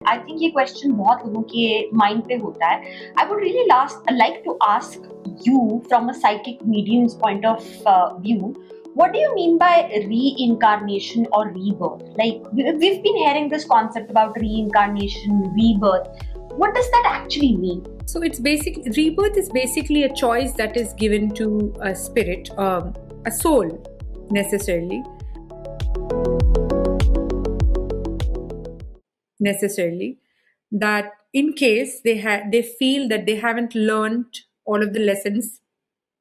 I think ये question बहुत लोगों के माइंड पे होता है. I would really like to ask you from a psychic medium's point of view, what do you mean by reincarnation or rebirth? Like we've been hearing this concept about reincarnation, rebirth. What does that actually mean? So it's basically, rebirth is basically a choice that is given to a spirit, a soul necessarily, that in case they feel that they haven't learned all of the lessons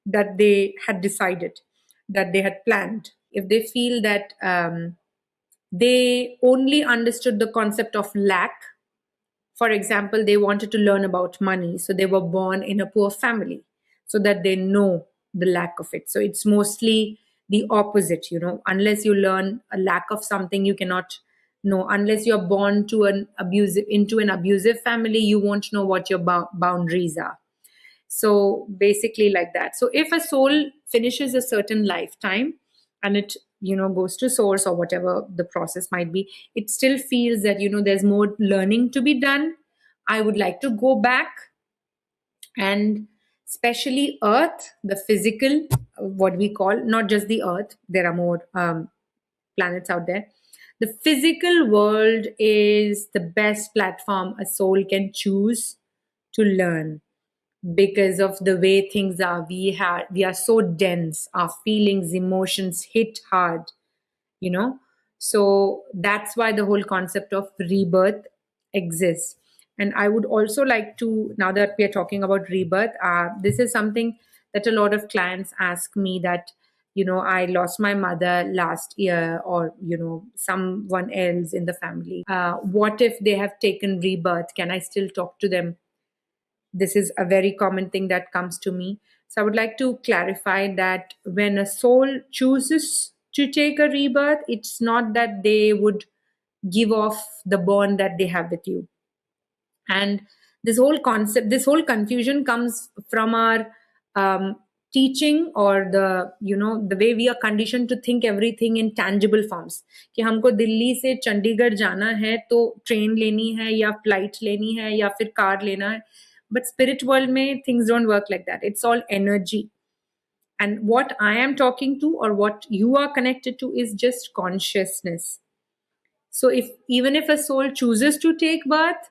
that they had decided, that they had planned, if they feel that they only understood the concept of lack. For example, they wanted to learn about money, so they were born in a poor family so that they know the lack of it. So it's mostly the opposite, unless you learn a lack of something, you cannot know. Unless you're born to into an abusive family, you won't know what your boundaries are. So basically like that. So if a soul finishes a certain lifetime and it goes to source or whatever the process might be, it still feels that there's more learning to be done. I would like to go back, and especially earth, the physical, what we call, not just the earth, there are more planets out there. The physical world is the best platform a soul can choose to learn, because of the way things are. We are so dense, our feelings, emotions hit hard, you know so that's why the whole concept of rebirth exists. And I would also like to, now that we are talking about rebirth, this is something that a lot of clients ask me, that I lost my mother last year, or someone else in the family, what if they have taken rebirth, can I still talk to them? This is a very common thing that comes to me. So I would like to clarify that when a soul chooses to take a rebirth, it's not that they would give off the bond that they have with you. And this whole confusion comes from our teaching, or the way we are conditioned to think everything in tangible forms. कि हमको दिल्ली से चंडीगढ़ जाना है तो train लेनी है या flight लेनी है या फिर कार लेना है. But spirit world mein things don't work like that. It's all energy. And what I am talking to, or what you are connected to, is just consciousness. So even if a soul chooses to take birth,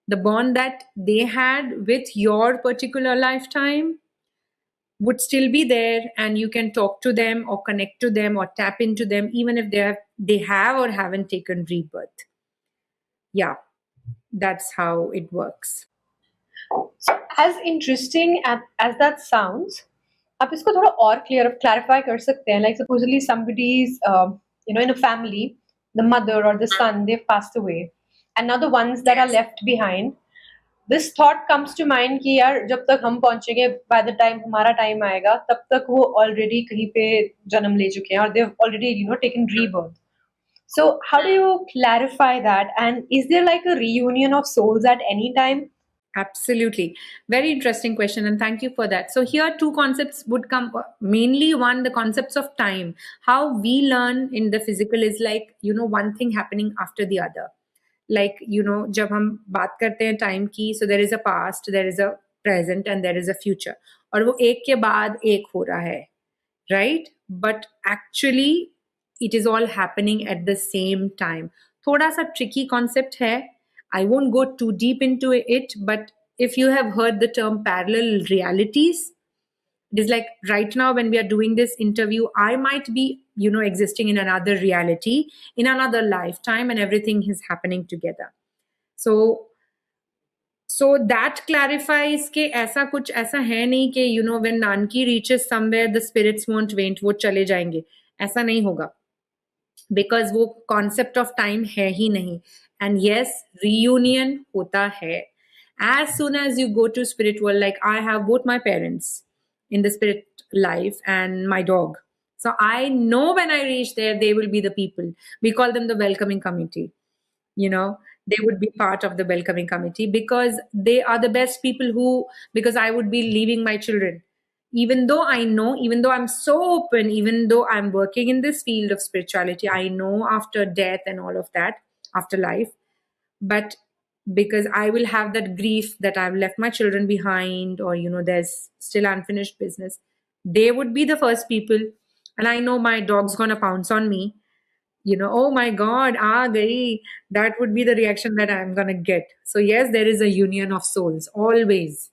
the bond that they had with your particular lifetime would still be there, and you can talk to them or connect to them or tap into them, even if they have or haven't taken rebirth. Yeah, that's how it works. So as interesting as that sounds, आप इसको थोड़ा और clarify कर सकते हैं. Like supposedly somebody's in a family, the mother or the son, they've passed away, and now the ones that are left behind, this thought comes to mind कि यार जब तक हम पहुंचेंगे, by the time हमारा time आएगा, तब तक वो already कहीं पे जन्म ले चुके हैं, और they've already taken rebirth. So how do you clarify that? And is there like a reunion of souls at any time? Absolutely. Very interesting question, and thank you for that. So here two concepts would come. Mainly one, the concepts of time. How we learn in the physical is like, one thing happening after the other. Like, जब हम बात करते हैं time की, so there is a past, there is a present, and there is a future. और वो एक के बाद एक हो रहा है, right? But actually, it is all happening at the same time. थोड़ा सा tricky concept है. I won't go too deep into it, but if you have heard the term parallel realities, it is like right now when we are doing this interview, I might be, existing in another reality, in another lifetime, and everything is happening together. So that clarifies कि ऐसा कुछ ऐसा है नहीं कि when Nanki reaches somewhere the spirits won't wait, वो चले जाएंगे, ऐसा नहीं होगा, because वो concept of time है ही नहीं. And yes, reunion होता है as soon as you go to spirit world. Like I have both my parents in the spirit life and my dog, so I know when I reach there, they will be the people. We call them the welcoming committee. They would be part of the welcoming committee, because they are the best people because I would be leaving my children. Even though I'm so open, even though I'm working in this field of spirituality, I know after death and all of that, after life, but because I will have that grief that I've left my children behind, or there's still unfinished business. They would be the first people, and I know my dog's gonna pounce on me. Oh my God, gayi. That would be the reaction that I'm gonna get. So yes, there is a union of souls always,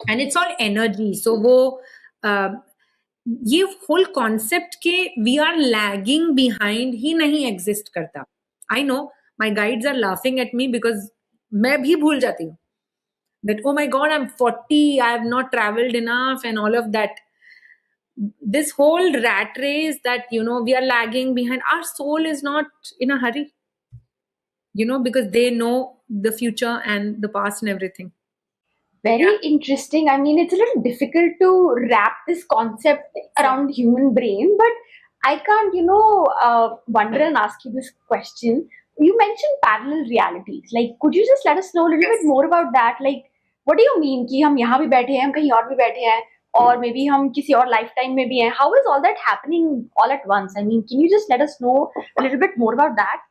and it's all energy. So वो ये whole concept के we are lagging behind ही नहीं exist करता. I know my guides are laughing at me because मैं भी भूल जाती हूँ that, oh my God, I'm 40, I have not traveled enough and all of that. This whole rat race that, we are lagging behind. Our soul is not in a hurry, because they know the future and the past and everything. Very interesting. I mean, it's a little difficult to wrap this concept around human brain, but I can't, wonder and ask you this question. You mentioned parallel realities. Like, could you just let us know a little bit more about that? Like, what do you mean कि हम यहाँ भी बैठे हैं, हम कहीं और भी बैठे हैं, or maybe हम किसी और lifetime में भी हैं? How is all that happening all at once? I mean, can you just let us know a little bit more about that?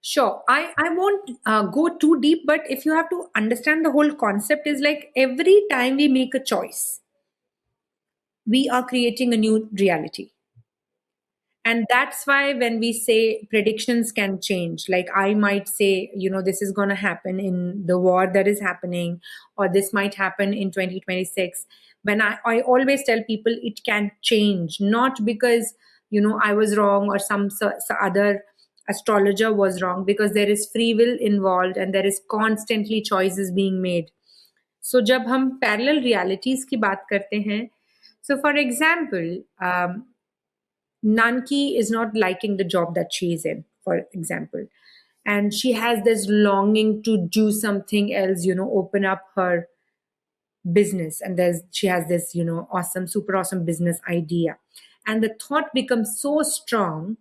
Sure. I won't go too deep, but if you have to understand the whole concept is like every time we make a choice, we are creating a new reality. And that's why when we say predictions can change, like I might say, this is going to happen in the war that is happening, or this might happen in 2026. When I always tell people it can change, not because, I was wrong or some other astrologer was wrong, because there is free will involved and there is constantly choices being made. So जब हम parallel realities की बात करते हैं, so for example, Nanki is not liking the job that she is in, for example. And she has this longing to do something else, open up her business. And she has this, awesome, super awesome business idea. And the thought becomes so strong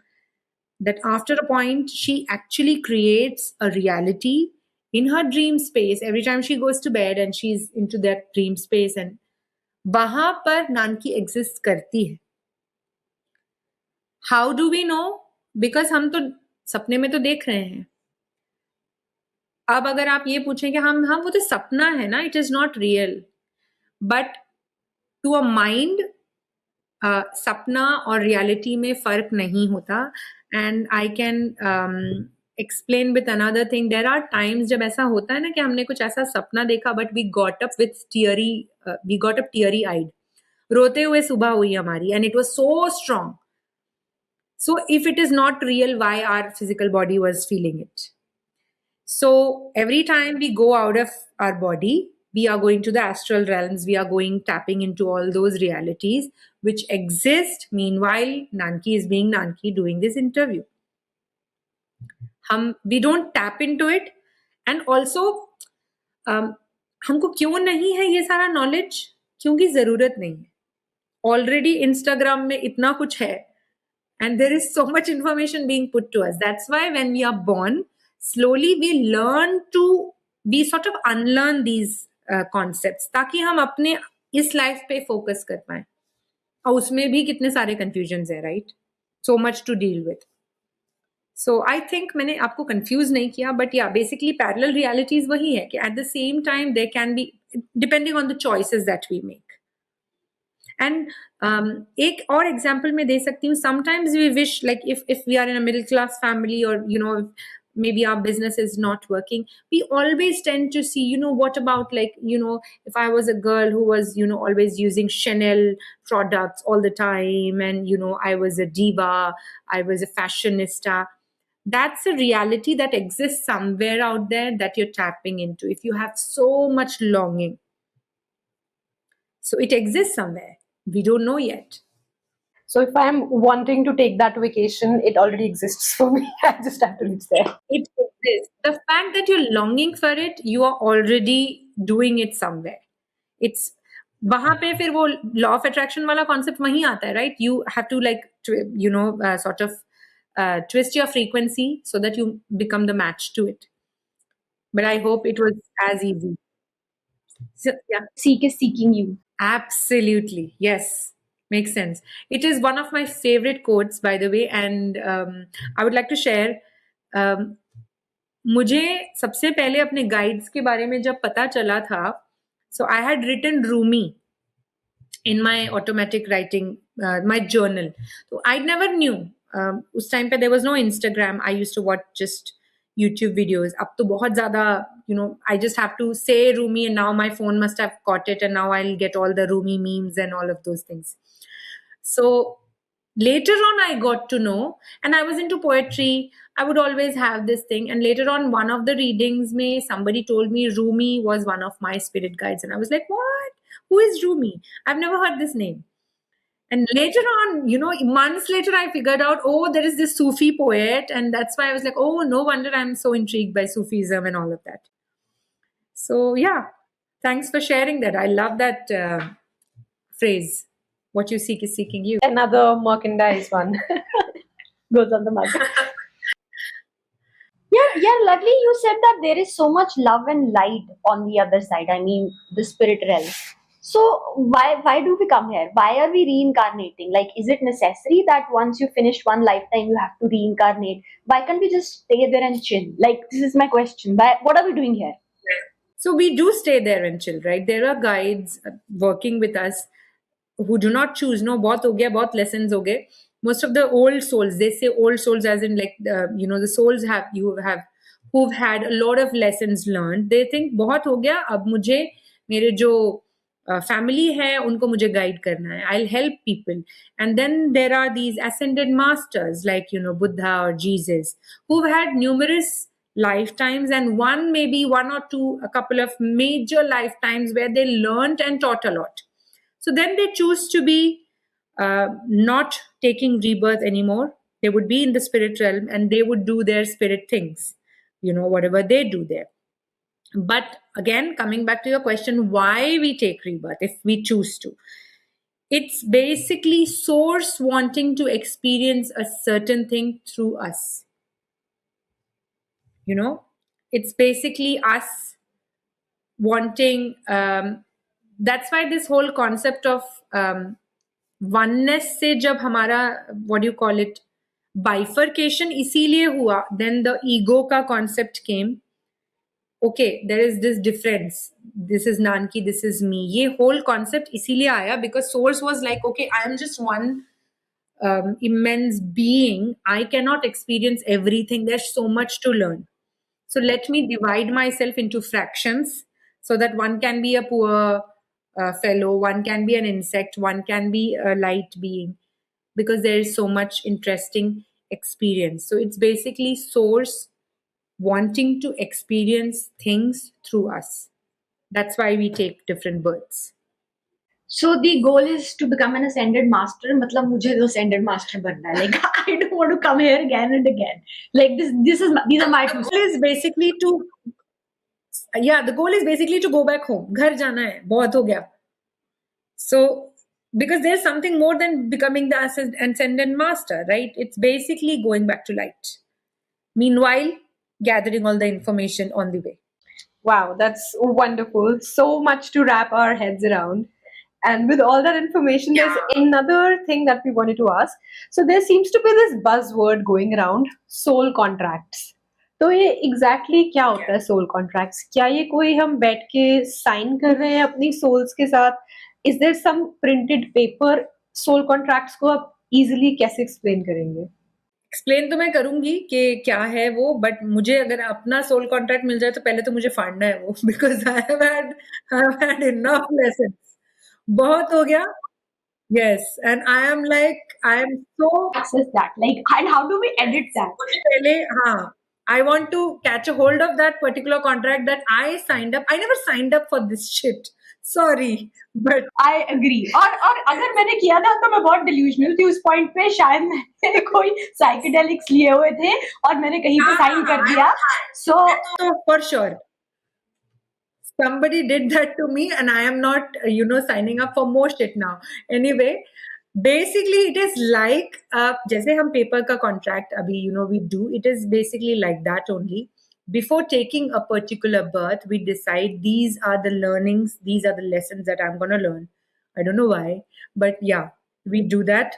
that after a point, she actually creates a reality in her dream space every time she goes to bed and she's into that dream space. And वहां पर Nanaki exists करती है. How do we know? Because हम तो सपने में तो देख रहे हैं. अब अगर आप ये पूछें कि हम वो तो सपना है ना, it is not real. But to a mind सपना और रियलिटी में फर्क नहीं होता. And I can explain with another thing. There are times जब ऐसा होता है ना कि हमने कुछ ऐसा सपना देखा but we got up teary eyed. रोते हुए सुबह हुई हमारी, and it was so strong. So if it is not real, why our physical body was feeling it? So every time we go out of our body, we are going to the astral realms. We are tapping into all those realities which exist. Meanwhile, Nanki is being Nanki doing this interview. We don't tap into it. And also, हमको क्यों नहीं है ये सारा knowledge? क्योंकि जरूरत नहीं है. Already Instagram में इतना कुछ है. And there is so much information being put to us. That's why when we are born, slowly we sort of unlearn these concepts, ताकि हम अपने इस लाइफ पे फोकस कर पाए. और उसमें भी कितने सारे confusions है, right? So much to deal with. So I think मैंने आपको confuse नहीं किया, but yeah, basically parallel realities वही है कि at the same time there can be, depending on the choices that we make. And एक और एग्जाम्पल मैं दे सकती हूँ. Sometimes we wish, like if we are in a middle class family, or maybe our business is not working, we always tend to see, what about, like, if I was a girl who was, always using Chanel products all the time, and I was a diva, I was a fashionista. That's a reality that exists somewhere out there that you're tapping into if you have so much longing. So it exists somewhere. We don't know yet. So if I'm wanting to take that vacation, it already exists for me. I just have to reach there. It exists. The fact that you're longing for it, you are already doing it somewhere. It's वहां पे फिर वो law of attraction वाला concept वहीं आता है, right? You have to, like, sort of twist your frequency so that you become the match to it. But I hope it was as easy. So, yeah. Seek is seeking you. Absolutely. Yes. Makes sense. It is one of my favorite quotes, by the way. And I would like to share. मुझे सबसे पहले अपने guides के बारे में जब पता चला था, so I had written Rumi in my automatic writing, my journal. So I never knew. उस time पे there was no Instagram. I used to watch just YouTube videos. अब तो बहुत ज़्यादा, I just have to say Rumi and now my phone must have caught it and now I'll get all the Rumi memes and all of those things. So later on, I got to know, and I was into poetry. I would always have this thing. And later on, one of the readings, somebody told me Rumi was one of my spirit guides. And I was like, what? Who is Rumi? I've never heard this name. And later on, months later, I figured out, oh, there is this Sufi poet. And that's why I was like, oh, no wonder I'm so intrigued by Sufism and all of that. So, yeah, thanks for sharing that. I love that phrase. What you seek is seeking you. Another merchandise one goes on the mug. Yeah, lovely. You said that there is so much love and light on the other side. I mean, the spirit realm. So why do we come here? Why are we reincarnating? Like, is it necessary that once you finish one lifetime, you have to reincarnate? Why can't we just stay there and chill? Like, this is my question. What are we doing here? So we do stay there and chill, right? There are guides working with us who do not choose. No, बहुत हो गया, बहुत lessons हो गए. Most of the old souls, they say old souls as in like the souls who've had a lot of lessons learned. They think बहुत हो गया, अब मुझे मेरे जो family है उनको मुझे guide करना है. I'll help people. And then there are these ascended masters like Buddha or Jesus who've had numerous lifetimes, and maybe one or two, a couple of major lifetimes where they learned and taught a lot. So then they choose to be not taking rebirth anymore. They would be in the spirit realm and they would do their spirit things, whatever they do there. But again, coming back to your question, why we take rebirth if we choose to? It's basically source wanting to experience a certain thing through us. It's basically us wanting. That's why this whole concept of oneness से जब हमारा, what do you call it, bifurcation इसीलिए हुआ, then the ego का concept came. Okay, there is this difference. This is Nanki, this is me. ये whole concept इसीलिए आया because source was like, okay, I am just one immense being. I cannot experience everything. There's so much to learn. So let me divide myself into fractions so that one can be a poor fellow, one can be an insect, one can be a light being, because there is so much interesting experience. So it's basically source wanting to experience things through us. That's why we take different births. So the goal is to become an ascended master. मतलब मुझे तो ascended master बनना है. Like I don't want to come here again and again. Like these are my two. The goal is basically to go back home. घर जाना है, बहुत हो गया. So because there's something more than becoming the ascended master, right? It's basically going back to light. Meanwhile, gathering all the information on the way. Wow, that's wonderful. So much to wrap our heads around. And with all that information, there's another thing that we wanted to ask. So there seems to be this buzzword going around, soul contracts. तो ये exactly क्या होता है soul contracts? क्या ये कोई हम बैठ के sign कर रहे हैं अपनी souls के साथ? Is there some printed paper? Soul contracts को आप easily कैसे explain करेंगे? एक्सप्लेन तो मैं करूंगी कि क्या है वो, बट मुझे अगर अपना सोल कॉन्ट्रैक्ट मिल जाए तो पहले तो मुझे फाड़ना है वो, because I have had enough lessons. बहुत हो गया. Yes, and I am so access that. Like, and how do we edit that? पहले, हाँ, I want to catch a hold of that particular contract that I signed up. I never signed up for this shit. Sorry, but I agree. और अगर मैंने किया था तो मैं बहुत delusional थी उस point पे. शायद मैंने कोई psychedelics लिए हुए थे और मैंने कहीं पे sign कर दिया. So for sure, somebody did that to me, and I am not, signing up for more shit now. Anyway, basically it is like जैसे हम paper का contract अभी we do, it is basically like that only. Before taking a particular birth, we decide these are the learnings, these are the lessons that I'm going to learn. I don't know why, but yeah, we do that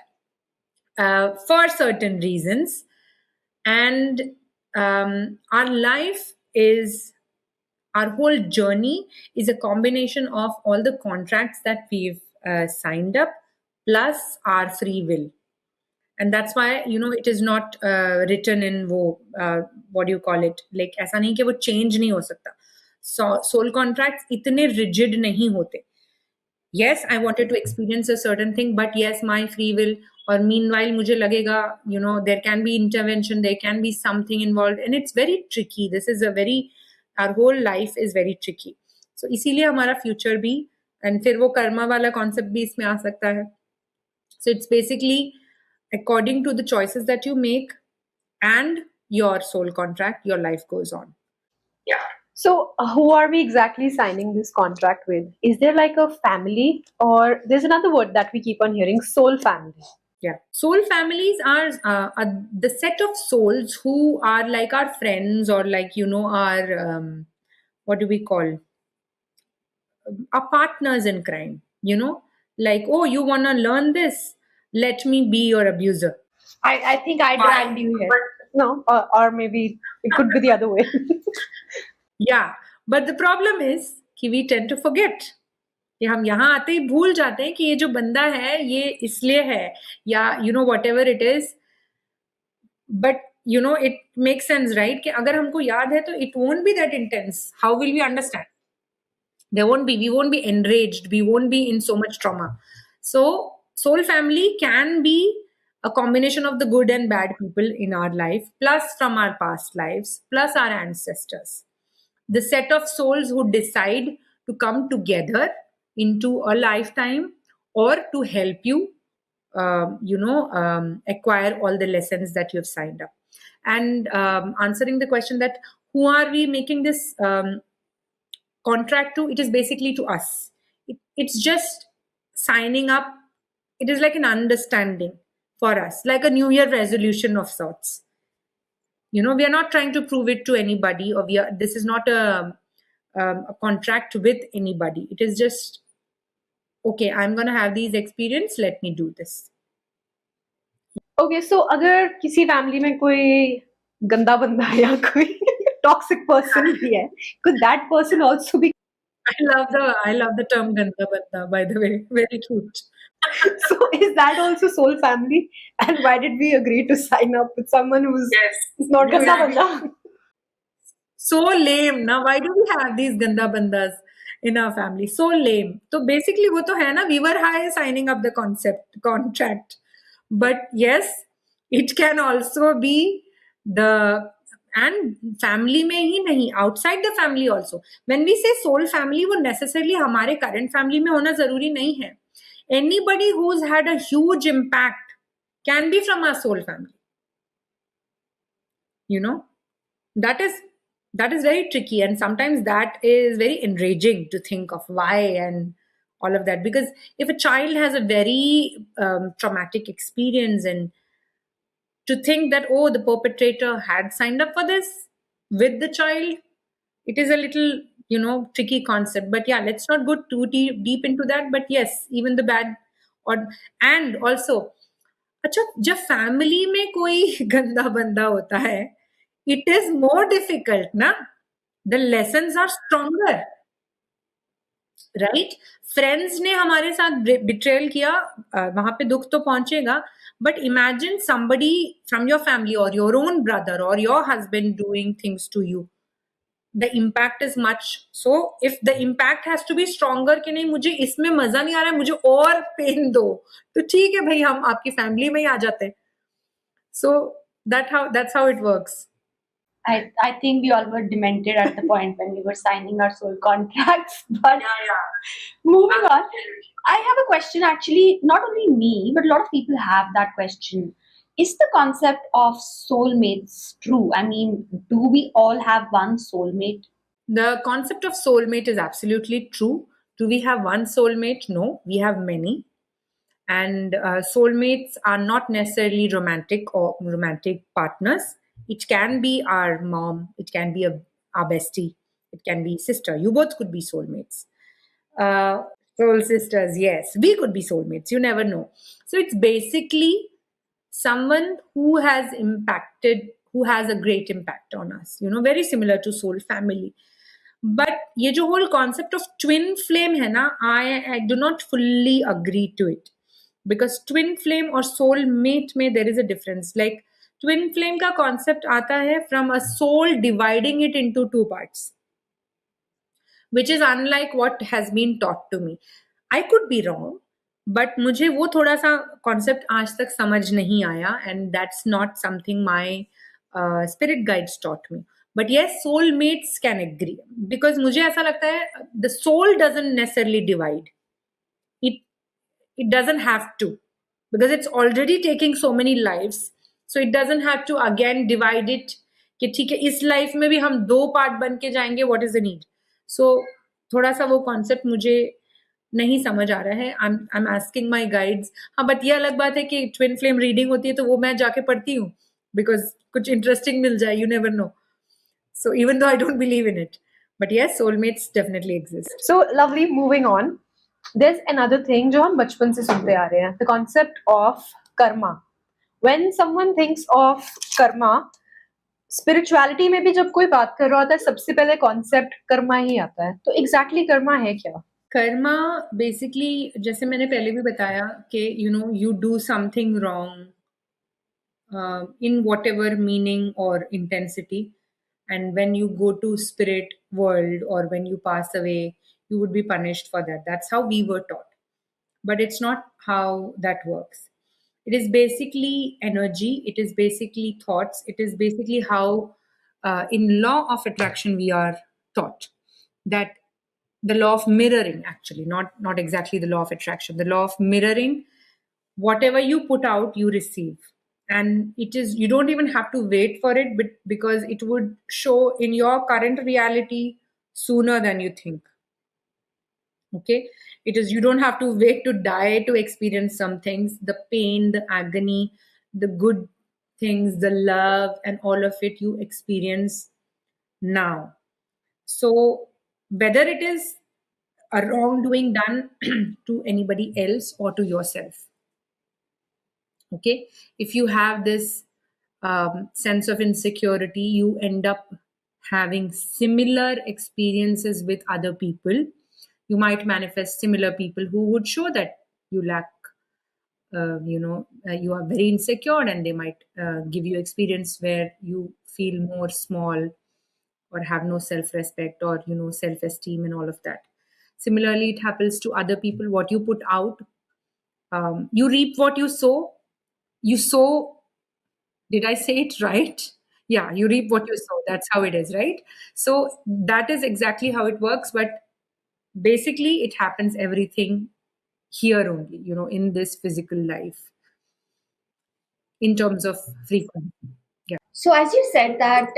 for certain reasons. And our life is, our whole journey is a combination of all the contracts that we've signed up plus our free will. And that's why, you know, it is not written in what do you call it, like ऐसा नहीं कि वो change नहीं हो सकता. So soul contracts इतने rigid नहीं होते. Yes, I wanted to experience a certain thing, but yes, my free will, or meanwhile मुझे लगेगा, you know, there can be intervention, there can be something involved, and it's very tricky. This is a very, our whole life is very tricky. So इसीलिए हमारा future भी, and फिर वो कर्मा वाला concept भी इसमें आ सकता है. So it's basically according to the choices that you make and your soul contract, your life goes on. So, who are we exactly signing this contract with? Is there like a family, or there's another word that we keep on hearing, soul family? Yeah. Soul families are the set of souls who are like our friends, or like, you know, our, what do we call? Our partners in crime, you know? Like, oh, you want to learn this? Let me be your abuser. I think I dragged you here. No, or maybe it could be the other way. Yeah. But the problem is कि we tend to forget. कि हम यहाँ आते ही भूल जाते हैं कि ये जो बंदा है ये इसलिए है, या you know whatever it is. But you know it makes sense, right? कि अगर हमको याद है तो it won't be that intense. How will we understand? We won't be enraged, we won't be in so much trauma. So soul family can be a combination of the good and bad people in our life, plus from our past lives, plus our ancestors. The set of souls who decide to come together into a lifetime or to help you, acquire all the lessons that you have signed up. And answering the question that who are we making this contract to, it is basically to us. It's just signing up. It is like an understanding for us, like a New Year resolution of sorts. You know, we are not trying to prove it to anybody, or this is not a contract with anybody. It is just, okay, I'm going to have these experience, let me do this. Okay, so अगर किसी family में कोई गंदा बंदा या कोई toxic person भी है, could that person also be? I love the term ganda banda, by the way. Very cute. So is that also soul family? And why did we agree to sign up with someone who's not ganda banda? So lame, na? Why do we have these ganda bandas in our family? So lame. So basically, वो तो है ना, we were high signing up the contract. But yes, it can also be the, and family में ही नहीं, outside the family also. When we say soul family, वो necessarily हमारे current family में होना जरूरी नहीं है. Anybody who's had a huge impact can be from our soul family. You know, that is very tricky, and sometimes that is very enraging to think of why and all of that. Because if a child has a very traumatic experience, and to think that, oh, the perpetrator had signed up for this with the child, it is a little, you know, tricky concept. But yeah, let's not go too deep into that. But yes, even the bad, or and also, अच्छा जब family में कोई गंदा बंदा होता है, it is more difficult, na? The lessons are stronger, right? Friends ने हमारे साथ betrayal किया, वहां पे दुख तो पहुंचेगा. But imagine somebody from your family or your own brother or your husband doing things to you. The impact is much. So if the impact has to be stronger कि नहीं मुझे इसमें मजा नहीं आ रहा है, मुझे और पेन दो, तो ठीक है भाई, हम आपकी फैमिली में ही आ जाते हैं. So that's how it works. I think we all were demented at the point when we were signing our soul contracts. But moving on, I have a question actually, not only me, but a lot of people have that question. Is the concept of soulmates true? I mean, do we all have one soulmate? The concept of soulmate is absolutely true. Do we have one soulmate? No, we have many. And soulmates are not necessarily romantic or romantic partners. It can be our mom, it can be our bestie, it can be sister. You both could be soulmates. Soul sisters, yes, we could be soulmates. You never know. So it's basically someone who has impacted, who has a great impact on us, very similar to soul family. But ये जो whole concept of twin flame है ना, I do not fully agree to it, because twin flame और soul mate में there is a difference. Like twin flame का concept आता है from a soul dividing it into two parts, which is unlike what has been taught to me. I could be wrong, but मुझे वो थोड़ा सा concept आज तक समझ नहीं आया, and that's not something my spirit guides taught me. But yes, soulmates can agree, because मुझे ऐसा लगता है the soul doesn't necessarily divide. It doesn't have to, because it's already taking so many lives, so it doesn't have to again divide it कि ठीक है इस life में भी हम दो पार्ट बन के जाएंगे, what is the need? So थोड़ा सा वो कॉन्सेप्ट मुझे नहीं समझ आ रहा है. I am asking my guides. हाँ, बट ये अलग बात है कि ट्विन फ्लेम रीडिंग होती है तो वो मैं जाके पढ़ती हूँ, बिकॉज कुछ इंटरेस्टिंग मिल जाए, you never know. So even though I don't believe in it, but yes, soulmates definitely exist. So lovely. Moving on, there's another thing जो हम बचपन से सुनते आ रहे हैं, the concept of karma. When someone thinks of karma, spirituality में भी जब कोई बात कर रहा होता है सबसे पहले concept कर्मा ही आता है. तो exactly कर्मा है क्या? कर्मा बेसिकली, जैसे मैंने पहले भी बताया कि you do something wrong in whatever meaning or intensity, and when you go to spirit world or when you pass away, you would be punished for that. That's how we were taught, but it's not how that works. It is basically energy, it is basically thoughts, it is basically how in law of attraction we are taught that the law of mirroring, actually not exactly the law of attraction, the law of mirroring, whatever you put out you receive. And it is, you don't even have to wait for it, but because it would show in your current reality sooner than you think. Okay, it is, you don't have to wait to die to experience some things, the pain, the agony, the good things, the love, and all of it you experience now. So whether it is a wrongdoing done to anybody else or to yourself, okay, if you have this sense of insecurity, you end up having similar experiences with other people. You might manifest similar people who would show that you lack, you are very insecure, and they might give you experience where you feel more small or have no self-respect or self-esteem and all of that. Similarly, it happens to other people. What you put out, you reap what you sow. You sow, did I say it right? Yeah, you reap what you sow. That's how it is, right? So that is exactly how it works. But basically, it happens everything here only, in this physical life, in terms of frequency. Yeah. So as you said that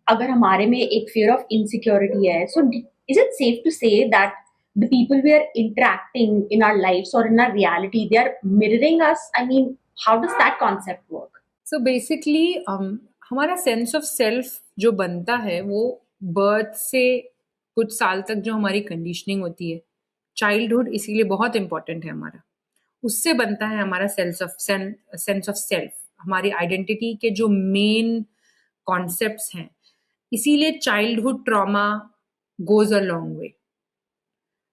अगर हमारे में एक fear of insecurity है, so is it safe to say that the people we are interacting in our lives or in our reality, they are mirroring us? I mean, how does that concept work? So basically, हमारा sense of self जो बनता है वो birth से कुछ साल तक जो हमारी कंडीशनिंग होती है, चाइल्डहुड इसीलिए बहुत इंपॉर्टेंट है हमारा, उससे बनता है हमारा सेंस ऑफ सेल्फ. हमारी आइडेंटिटी के जो मेन कॉन्सेप्ट्स हैं, इसीलिए childhood trauma goes a long way.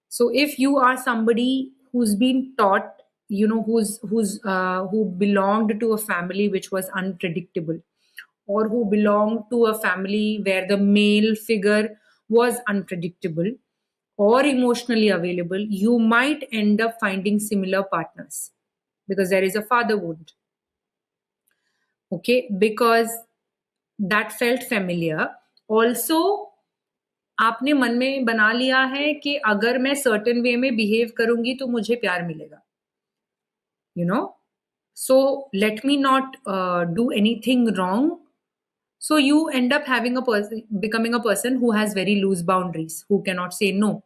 So if you are somebody who's been taught, who belonged to a family which was unpredictable, or who belonged to a family where the male figure was unpredictable or emotionally available, you might end up finding similar partners because there is a father wound. Okay, because that felt familiar. Also, आपने मन में बना लिया है कि अगर मैं certain way में बिहेव करूंगी तो मुझे प्यार मिलेगा, so let me not do anything wrong. So you end up becoming a person who has very loose boundaries, who cannot say no.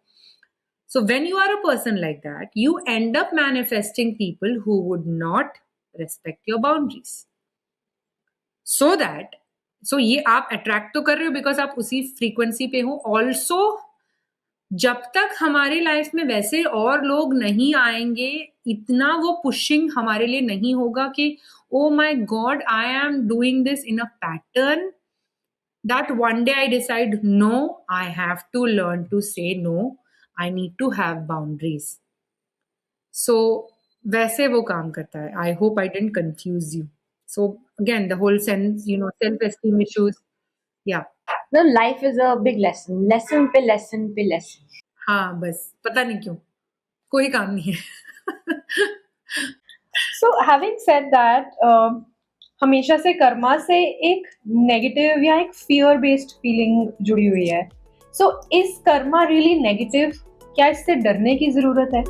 So when you are a person like that, you end up manifesting people who would not respect your boundaries. So ये आप attract तो कर रहे हो because आप उसी frequency पे हो. ऑल्सो जब तक हमारे लाइफ में वैसे और लोग नहीं आएंगे, इतना वो पुशिंग हमारे लिए नहीं होगा कि oh my God, I am doing this in a pattern, that one day I decide, no, I have to learn to say no. I need to have boundaries. So वैसे वो काम करता है. I hope I didn't confuse you. So again, the whole sense, self-esteem issues. Yeah. No, life is a big lesson. Lesson पे lesson पे lesson. हाँ बस पता नहीं क्यों कोई काम नहीं है. So having said that, हमेशा से कर्मा से एक नेगेटिव या एक फियर बेस्ड फीलिंग जुड़ी हुई है. So is Karma really negative? क्या इससे डरने की जरूरत है?